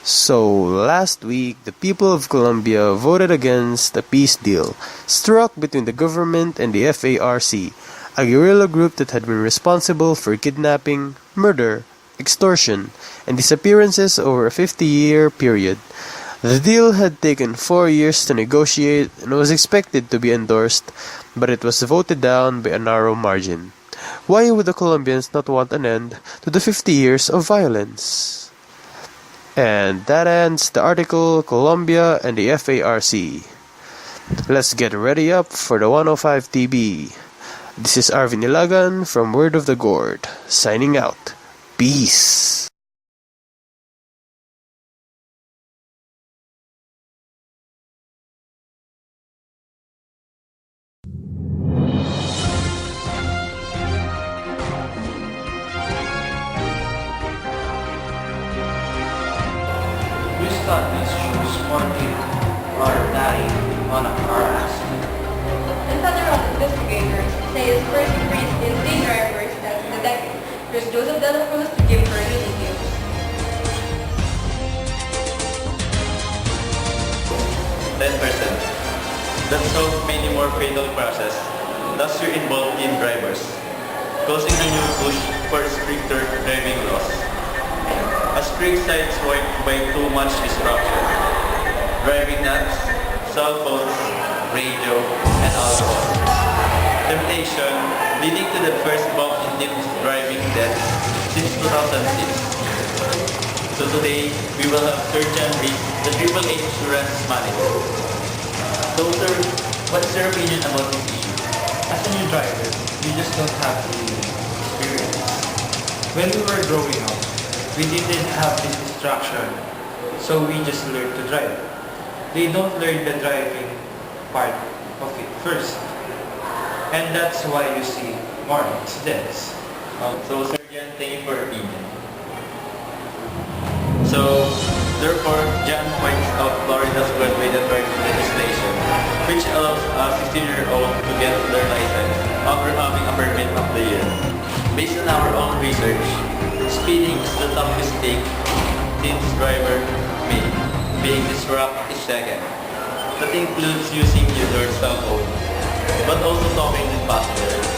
So, last week, the people of Colombia voted against a peace deal struck between the government and the FARC, a guerrilla group that had been responsible for kidnapping, murder, extortion, and disappearances over a 50-year period. The deal had taken 4 years to negotiate and was expected to be endorsed, but it was voted down by a narrow margin. Why would the Colombians not want an end to the 50 years of violence? And that ends the article, Colombia and the FARC. Let's get ready up for the 105 TB. This is Arvin Ylagan from Word of the Gourd, signing out. Peace! Studies shows more people are dying on a car accident. And federal investigators say it's first increase in teen drivers deaths in the decade. Here's Dela Cruz to give further details. 10%. That's so many more fatal crashes. Thus you're involved in drivers, causing a new push for stricter driving laws. A strict sideswipe by too much disruption. Driving nuts, cell phones, radio, and alcohol. Temptation leading to the first bump in driving deaths since 2006. So today, we will have Surgeon read the AAA insurance manual. So sir, what's your opinion about this issue? As a new driver, you just don't have the experience. When we were growing up, we didn't have this instruction, so we just learned to drive. They don't learn the driving part of it first. And that's why you see more accidents. So Surgeon, thank you for your opinion. So, therefore, John points out Florida's graduated driving legislation, which allows a 16-year-old to get their license after having a permit of the year. Based on our own research, speeding is the top mistake teens driver made. Being disrupted is second. That includes using your cell phone, but also talking with passengers,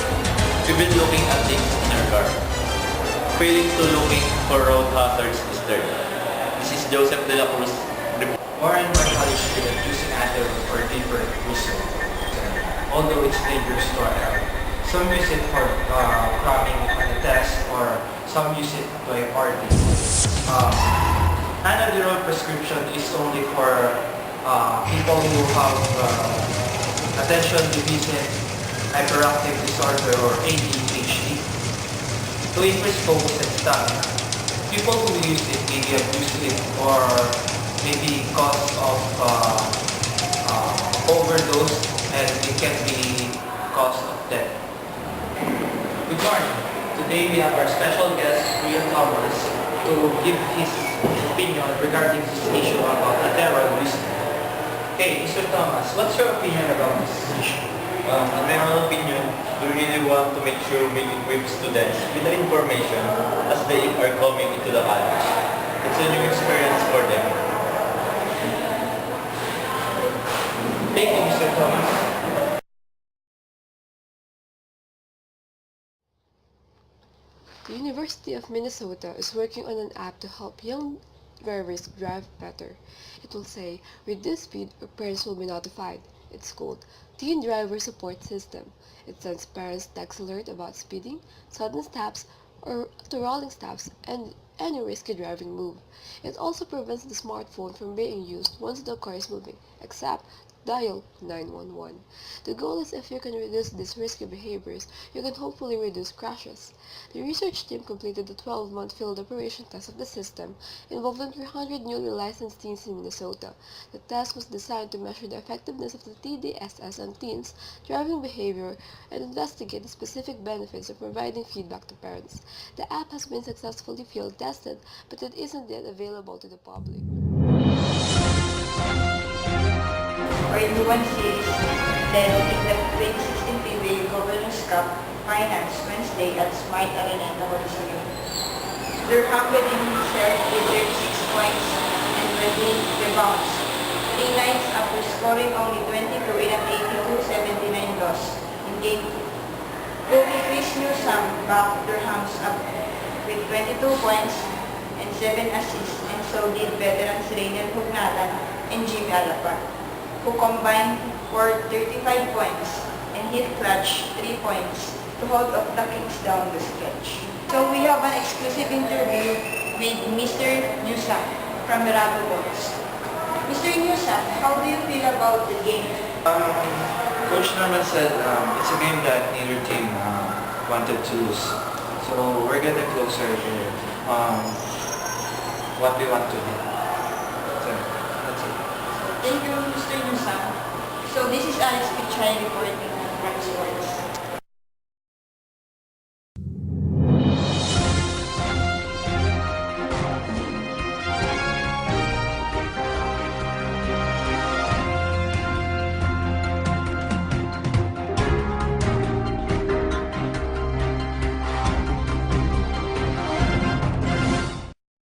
even looking at things in your car. Failing to looking for road hazards is third. This is Joseph Dela Cruz. More and more college students using Acedera for different reasons, although it's dangerous to our health. Some use it for cramming on a test, or some use it by party. Antiviral prescription is only for people who have attention deficit hyperactive disorder or ADHD to increase focus and stamina. People who use it maybe abuse it or maybe cause of overdose, and it can be cause of death. Good morning. Today we have our special guest, Rian Thomas, to give his opinion regarding this issue about lateral wisdom. Okay, Mr. Thomas, what's your opinion about this issue? In my own opinion, we really want to make sure we equip students with the information as they are coming into the college. It's a new experience for them. Thank you, Mr. Thomas. The University of Minnesota is working on an app to help young drivers drive better. It will say, reduce speed or parents will be notified. It's called Teen Driver Support System. It sends parents text alert about speeding, sudden stops, or to rolling stops, and any risky driving move. It also prevents the smartphone from being used once the car is moving, except dial 911. The goal is if you can reduce these risky behaviors, you can hopefully reduce crashes. The research team completed a 12-month field operation test of the system involving 300 newly licensed teens in Minnesota. The test was designed to measure the effectiveness of the TDSS on teens' driving behavior and investigate the specific benefits of providing feedback to parents. The app has been successfully field tested, but it isn't yet available to the public. Or anyone says that in the 2016 PBA Governors Cup Finals Wednesday at Smythe Arena, Tacorisagay. Their happening shared with 36 points and rebounds, 3 nights after scoring only 22 in an 82-79 loss in Game 2. Rookie Chris Newsom backed Durham's up with 22 points and 7 assists, and so did veterans Rainier Hugnatan and Jimmy Alapar, who combined for 35 points and hit clutch 3 points to hold off the Kings down the stretch. So we have an exclusive interview with Mr. Newsom from Merado Boys. Mr. Newsom, how do you feel about the game? Coach Norman said it's a game that neither team wanted to lose. So we're getting closer to what we want to be. So that's it. Thank you, Mr. Newsom. So this is Alex Pichay reporting from Sports.